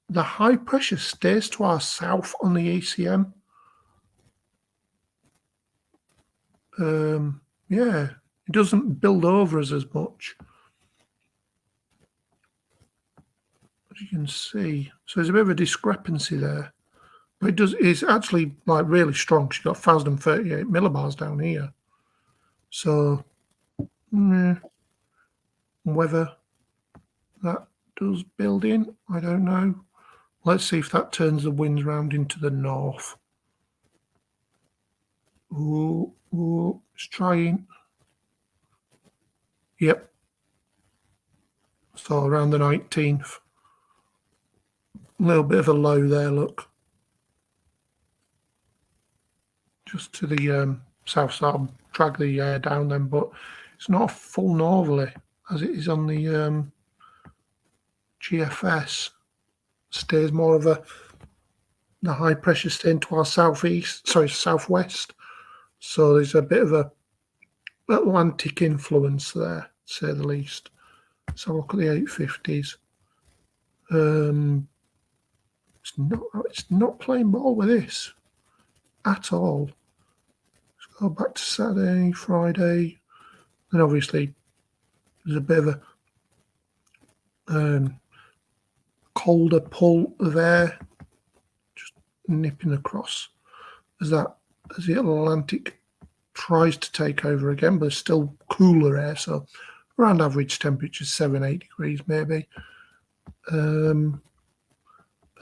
the high pressure stays to our south on the ECM. Yeah, it doesn't build over us as much. as you can see. So there's a bit of a discrepancy there. But it's actually like really strong. She's got 1,038 millibars down here. So whether that does build in, I don't know. Let's see if that turns the winds round into the north. Ooh, it's trying. Yep. So around the 19th. A little bit of a low there, look. Just to the south side, I'll drag the air down then, but it's not a full northerly as it is on the GFS. Stays more of the high pressure staying to our southwest. So there's a bit of a Atlantic influence there, to say the least. So look at the 850s. It's not playing ball with this at all. Let's go back to Saturday, Friday, and obviously there's a bit of a colder pull of air just nipping across as the Atlantic tries to take over again, but it's still cooler air, so around average temperature 7-8 degrees maybe, and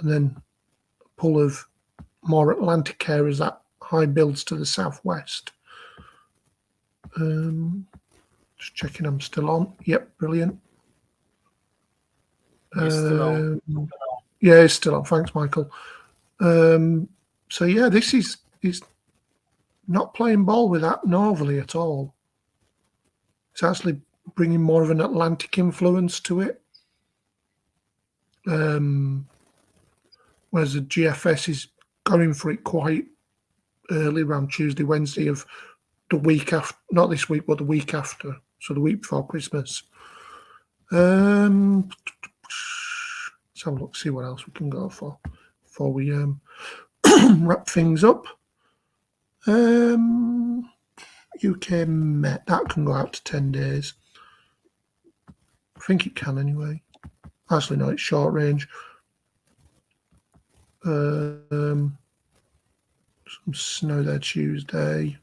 then a pull of more Atlantic air as that high builds to the southwest. Just checking I'm still on. Yep, brilliant. Still on. Yeah, it's still on. Thanks, Michael. So yeah, this is not playing ball with that northerly at all. It's actually bringing more of an Atlantic influence to it. Whereas the GFS is going for it quite early, around Tuesday, Wednesday of the week after, not this week, but the week after, so the week before Christmas. Let's have a look, see what else we can go for before we wrap things up. UK Met, that can go out to 10 days. I think it can anyway. Actually, no, it's short range. Some snow there Tuesday.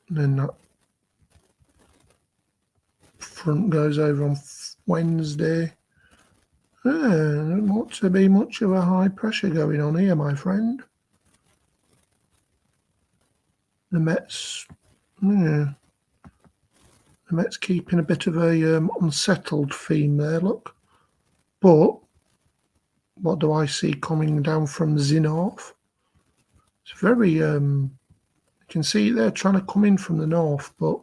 And then that front goes over on Wednesday. Not want to be much of a high pressure going on here, my friend. The Mets, the Mets keeping a bit of a unsettled theme there, look. But what do I see coming down from the north? It's very, you can see they're trying to come in from the north, but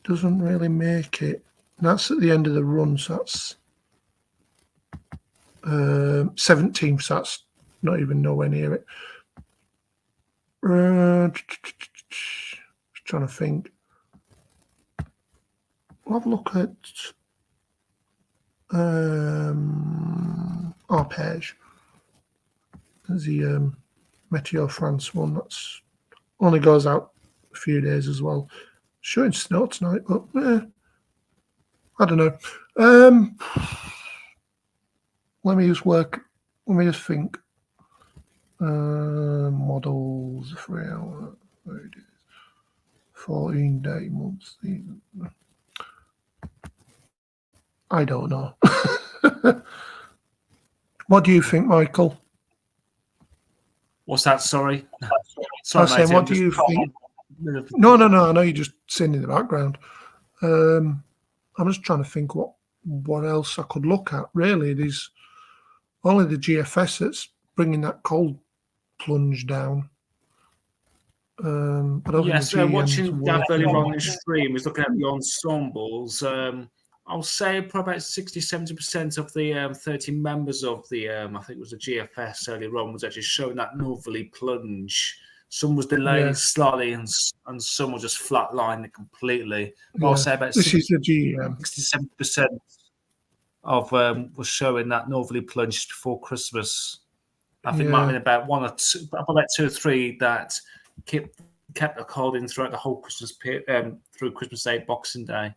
doesn't really make it. And that's at the end of the run, so that's 17th, so that's not even nowhere near it. Just trying to think. We'll have a look at Arpège. There's the Météo France one. That's only goes out a few days as well. Showing snow tonight, but I don't know. Let me just think. Models 3 hour, 30 days, 14-day months. I don't know. What do you think, Michael? What's that? Sorry. I was saying, what do you think? No. I know you're just sitting in the background. I'm just trying to think what else I could look at. Really, it is only the GFS that's bringing that cold plunge down. Yes, watching Gav earlier on the stream, was looking at the ensembles. I'll say probably about 60-70% of the 30 members of the, I think it was the GFS earlier on, was actually showing that northerly plunge. Some was delayed slightly, and some was just flatlined completely. I'll say about 60-70% of was showing that northerly plunge just before Christmas. I think it might have been about one or two, about 2 or 3 that kept holding throughout the whole Christmas period, through Christmas Day, Boxing Day.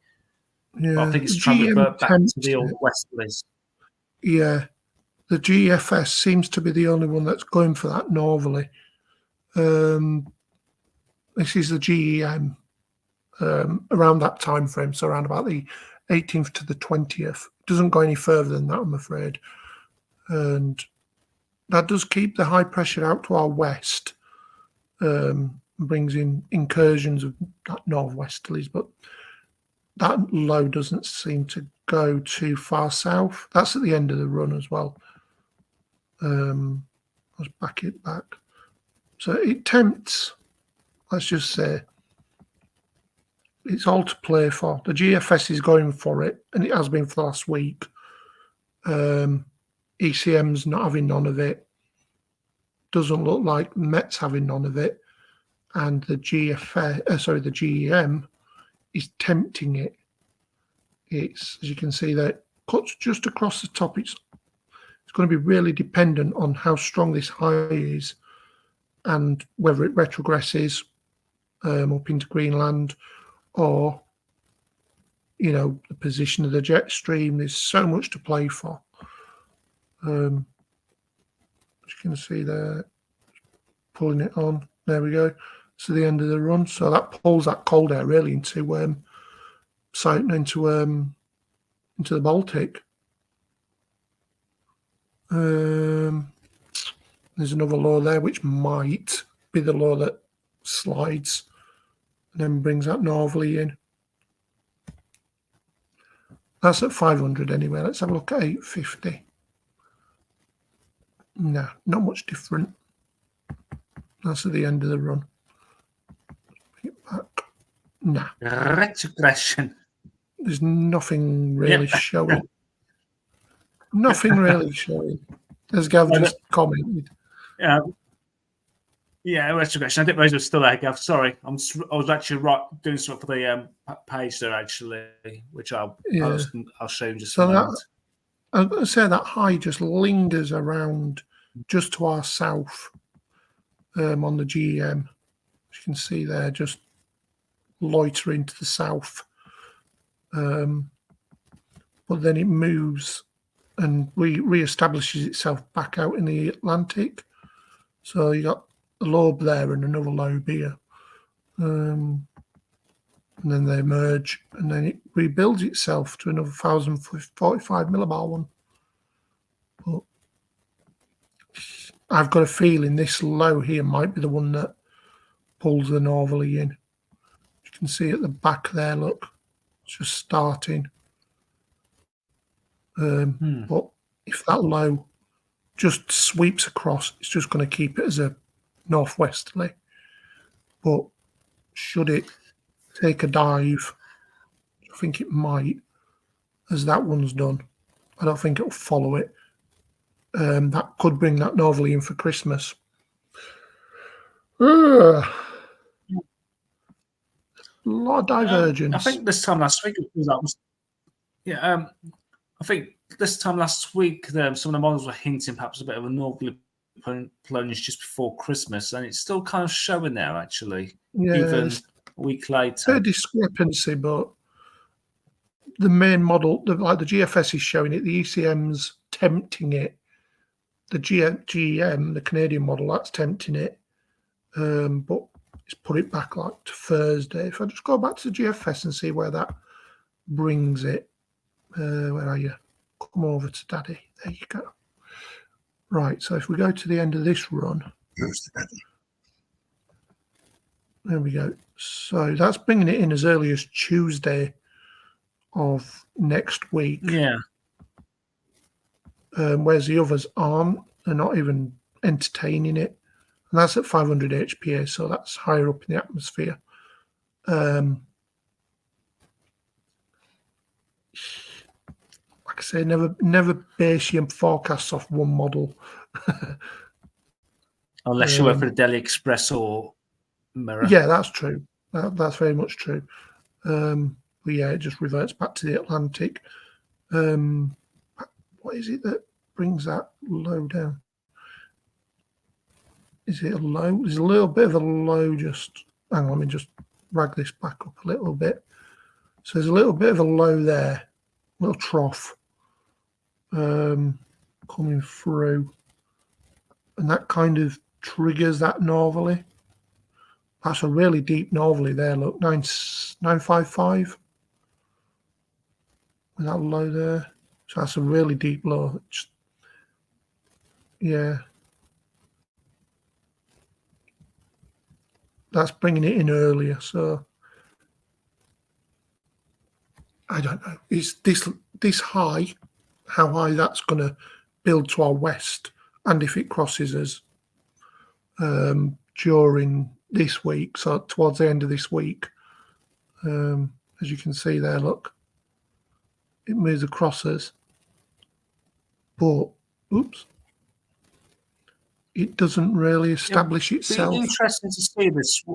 Yeah, But I think it's the trying to GM revert back to tempts the old it. westerlies. Yeah, the GFS seems to be the only one that's going for that northerly. This is the GEM around that time frame, so around about the 18th to the 20th. Doesn't go any further than that, I'm afraid. And that does keep the high pressure out to our west, brings in incursions of that northwesterlies, but that low doesn't seem to go too far south. That's at the end of the run as well. Let's back it back. So it tempts, let's just say, it's all to play for. The GFS is going for it, and it has been for the last week. ECM's not having none of it. Doesn't look like Met's having none of it. And the the GEM is tempting it. It's, as you can see, that cuts just across the top. It's going to be really dependent on how strong this high is and whether it retrogresses up into Greenland, or, you know, the position of the jet stream. There's so much to play for. As you can see there, pulling it on. There we go. To the end of the run. So that pulls that cold air really into the Baltic. There's another low there, which might be the low that slides and then brings that northerly in. That's at 500 anyway. Let's have a look at 850. No, not much different. That's at the end of the run. Bring it back. Nah. Retrogression. There's nothing really showing. Nothing really showing. As Gav just commented. Yeah, retrogression. I didn't realize it was still there, Gav. Sorry. I was actually doing something for the page there, actually, which I'll show you in just a moment. I'd say that high just lingers around just to our south on the GEM. As you can see there, just loitering to the south. But then it moves and re-establishes itself back out in the Atlantic. So you got a lobe there and another lobe here. And then they merge, and then it rebuilds itself to another 1,045 millibar one. But I've got a feeling this low here might be the one that pulls the northerly in. You can see at the back there, look, it's just starting. But if that low just sweeps across, it's just going to keep it as a northwesterly. But should it take a dive, I think it might, as that one's done. I don't think it'll follow it. That could bring that northerly in for Christmas. A lot of divergence. I think this time last week it was I think this time last week some of the models were hinting perhaps a bit of a northerly plunge just before Christmas, and it's still kind of showing there actually. Yeah, even a week later. A discrepancy, but the main model, like the GFS is showing it, the ECM's tempting it. The GEM, the Canadian model, that's tempting it. But it's put it back like to Thursday. If I just go back to the GFS and see where that brings it. Where are you? Come over to Daddy. There you go. Right, so if we go to the end of this run. There we go. So that's bringing it in as early as Tuesday of next week. Yeah. Whereas the others aren't. They're not even entertaining it. And that's at 500 HPA, so that's higher up in the atmosphere. Like I say, never base your forecasts off one model. Unless you work for the Delhi Express or Mirror. Yeah, that's true. That's very much true. But yeah, it just reverts back to the Atlantic. What is it that brings that low down? Is it a low? There's a little bit of a low. Just hang on, let me just drag this back up a little bit. So there's a little bit of a low there, little trough coming through. And that kind of triggers that northerly. That's a really deep northerly there, look, 955. With that low there. So that's a really deep low. Yeah. That's bringing it in earlier, so I don't know. Is this high, how high that's going to build to our west, and if it crosses us during this week, so towards the end of this week, as you can see there, look, it moves across us, but oops, it doesn't really establish itself. It'd be interesting to see this.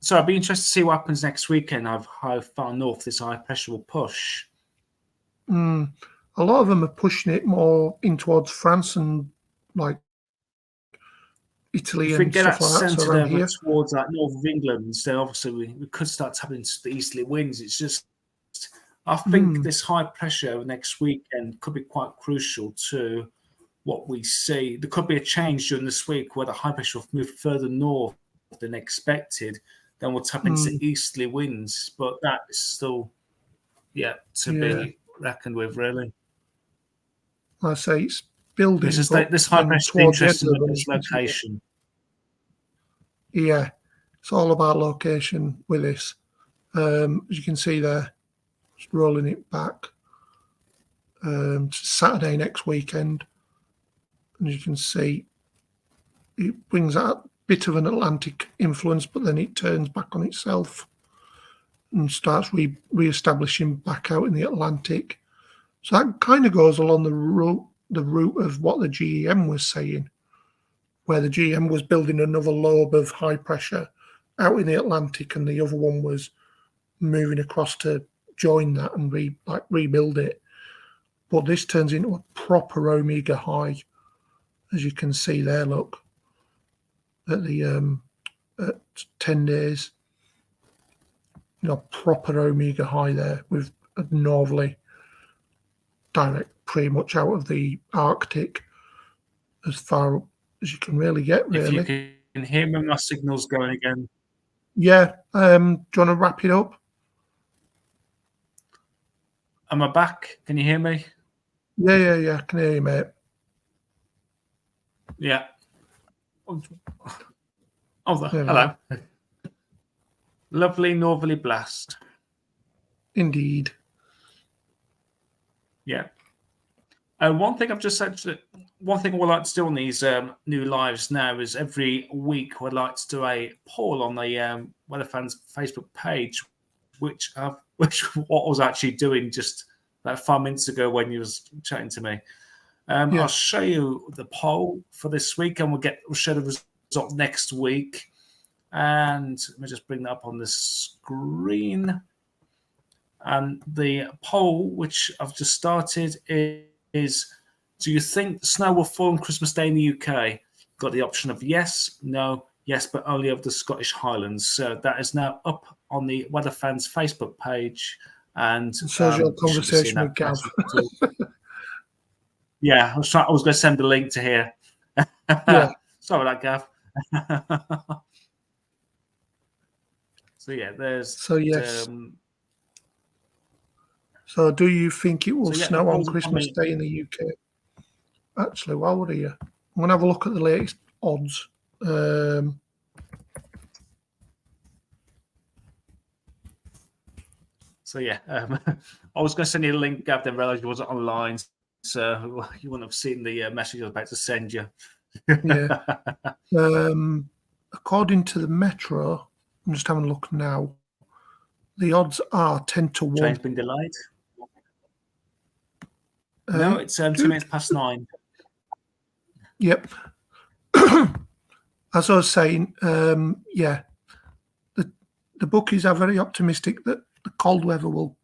So I'd be interested to see what happens next weekend of how far north this high pressure will push. A lot of them are pushing it more in towards France and like Italy and stuff like that. So around here towards like north of England, then obviously we could start tapping into the easterly winds. It's just, I think this high pressure next weekend could be quite crucial to what we see. There could be a change during this week where the high pressure will move further north than expected. Then we'll tap into easterly winds, but that is still, to be reckoned with, really. I say it's building. This high pressure is interesting with its location. Yeah, it's all about location with this. As you can see there, just rolling it back. Saturday next weekend. And as you can see, it brings out a bit of an Atlantic influence, but then it turns back on itself and starts re-establishing back out in the Atlantic. So that kind of goes along the route of what the GEM was saying, where the GEM was building another lobe of high pressure out in the Atlantic, and the other one was moving across to join that and rebuild it. But this turns into a proper Omega high, as you can see there. Look at the at 10 days, proper Omega high there with a northerly direct pretty much out of the Arctic as far as you can really get, really. If you can hear me, my signal's going again. Yeah. Do you want to wrap it up? Am I back? Can you hear me? Yeah. I can hear you, mate. Yeah. Hello. Lovely northerly blast. Indeed. Yeah. One thing I've just said, one thing we'd like to do on these new lives now is every week we'd like to do a poll on the Weather Fans Facebook page, which what I was actually doing just about 5 minutes ago when you was chatting to me. I'll show you the poll for this week, and we'll show the result next week. And let me just bring that up on the screen. And the poll, which I've just started, is do you think snow will fall on Christmas Day in the UK? Got the option of yes, no, yes, but only of the Scottish Highlands. So that is now up on the Weather Fans Facebook page. And so your conversation with Gav. Yeah, I was going to send the link to here. Yeah. Sorry about that, Gav. So yeah, there's. So yes. So do you think it will snow on Christmas Day in the UK? Actually, while we're here, I'm going to have a look at the latest odds. So yeah, I was going to send you a link, Gav, then realised you wasn't online, so you wouldn't have seen the message I was about to send you. Yeah. According to the Metro, I'm just having a look now. The odds are 10 to 1. Train's been delayed. No, it's 2 minutes past 9. Yep. As I was saying, the bookies are very optimistic that the cold weather will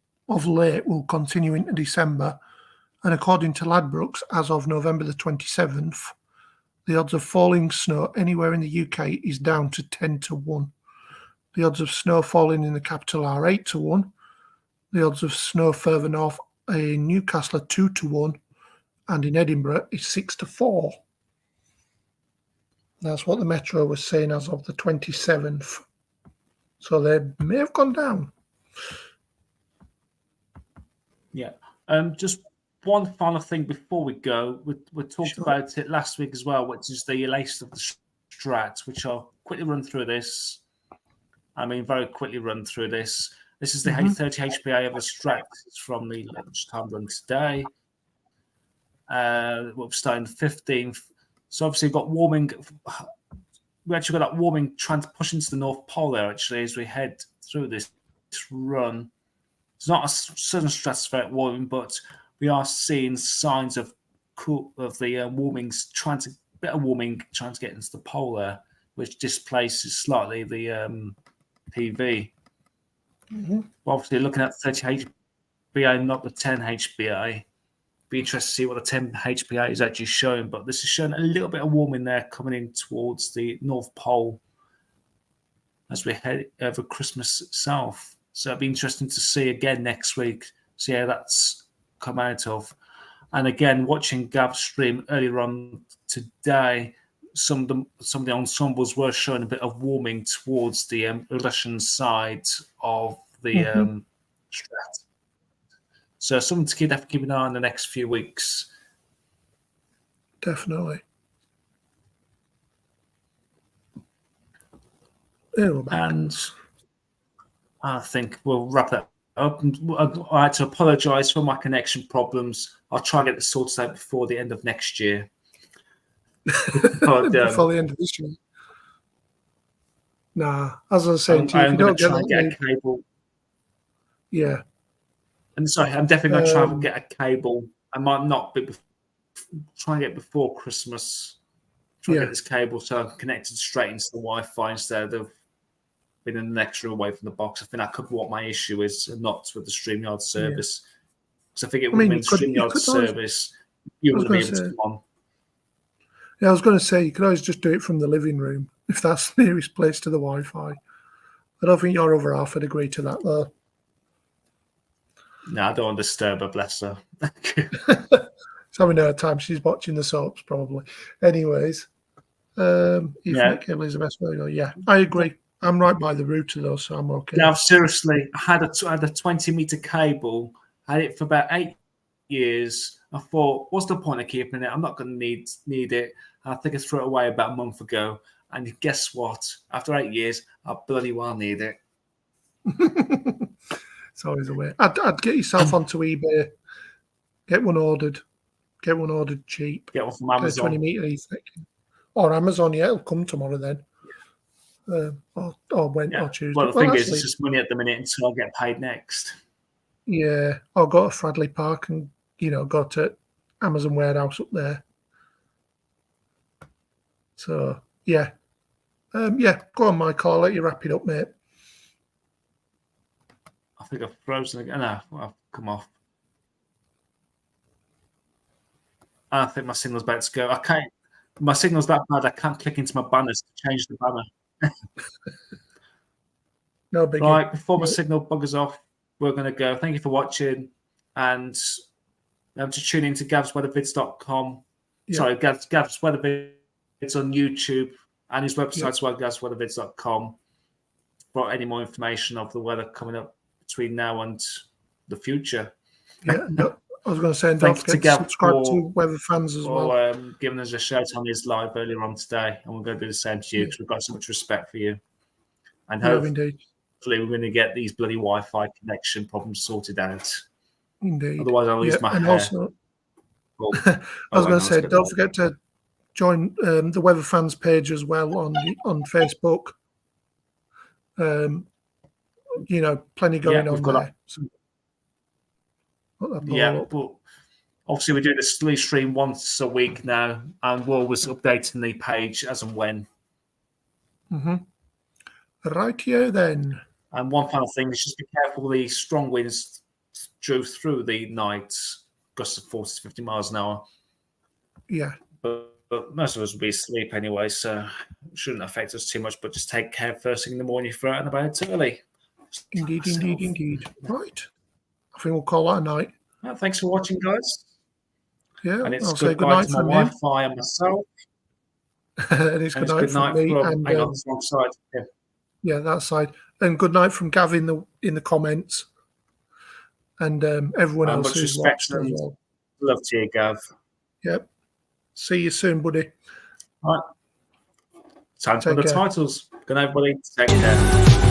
continue into December. And according to Ladbrokes, as of November the 27th, the odds of falling snow anywhere in the UK is down to 10 to 1. The odds of snow falling in the capital are 8-1. The odds of snow further north in Newcastle are 2-1, and in Edinburgh is 6-4. That's what the Metro was saying as of the 27th. So they may have gone down. Yeah. Just one final thing before we go. We talked about it last week as well, which is the latest of the Strat, which I'll quickly run through this. I mean, very quickly run through this. This is the 30 HPA of the Strat. It's from the lunchtime run today. We're starting the 15th. So obviously we've got warming. We actually got that warming trying to push into the North Pole there, actually, as we head through this run. It's not a sudden stratospheric warming, but we are seeing signs of the warmings trying to get into the pole there, which displaces slightly the PV. Obviously, looking at 30 HPA, not the 10 HPA. Be interested to see what the 10 HPA is actually showing, but this is showing a little bit of warming there coming in towards the North Pole as we head over Christmas itself. So it'll be interesting to see again next week, see how that's come out of. And again, watching Gav's stream earlier on today, some of the ensembles were showing a bit of warming towards the Russian side of the Strat. So something to keep an eye on the next few weeks. Definitely. And I think we'll wrap that up. I had to apologise for my connection problems. I'll try and get this sorted out before the end of next year. But, before the end of this year? Nah, as I was saying to you, if you don't get a cable. Yeah. And sorry, I'm definitely going to try and get a cable. I might not, but try and get before Christmas. Try and get this cable so I'm connected straight into the Wi-Fi instead of being an extra away from the box. I think that could be what my issue is, and not with the StreamYard service. Because I think it would have been StreamYard service. You would have been able to come on. Yeah, I was going to say, you could always just do it from the living room if that's the nearest place to the Wi-Fi. I don't think your other half would agree to that, though. No, I don't want to disturb her, bless her. It's having her time. She's watching the soaps, probably. Anyways, Ethernet cable is the best way to go. Yeah, I agree. I'm right by the router, though, so I'm okay. Now, seriously, I had a 20-meter cable. I had it for about 8 years. I thought, what's the point of keeping it? I'm not going to need it. I think I threw it away about a month ago. And guess what? After 8 years, I bloody well need it. It's always a way. I'd get yourself onto eBay. Get one ordered. Get one ordered cheap. Get one from Amazon. 20-meter Ethernet. Or Amazon, yeah, it'll come tomorrow then. Or Tuesday. Well, the thing is, it's just money at the minute until I get paid next. Yeah, I'll go to Fradley Park and, go to Amazon warehouse up there. So, yeah. Go on, Mike. I'll let you wrap it up, mate. I think I've frozen again. No, I've come off. I think my signal's about to go. I can't. My signal's that bad. I can't click into my banners to change the banner. No big. Right, before my signal buggers off, we're going to go. Thank you for watching, and to tune in to gavsweathervids.com. Yeah. Sorry, Gav's Weathervids on YouTube, and his website as well, gavsweathervids.com, for any more information of the weather coming up between now and the future. Yeah, I was going to say, and don't forget to subscribe to Weather Fans as well. Giving us a shout on his live earlier on today, and we're going to do the same to you because we've got so much respect for you. And hopefully we're going to get these bloody Wi-Fi connection problems sorted out. Indeed. Otherwise, I'll lose my hair. Also, I was going to say, don't forget to join the Weather Fans page as well on Facebook. Plenty going on there. But obviously we do this stream once a week now, and we're always updating the page as and when. Right here then. And one final thing is just be careful. The strong winds drove through the night, gusts of 40 to 50 miles an hour. Yeah. But most of us will be asleep anyway, so shouldn't affect us too much, but just take care first thing in the morning if you're out and about early. Indeed. Right. I think we'll call that a night. Well, thanks for watching, guys. Yeah, and it's I'll say good good night night to my from Wi-Fi and myself. And it's good night from me. And hang on, wrong side. Yeah, that side. And good night from Gav in the comments. And everyone else who's watched as well. Love to you, Gav. Yep. See you soon, buddy. All right. Time for the titles. Good night, everybody. Take care.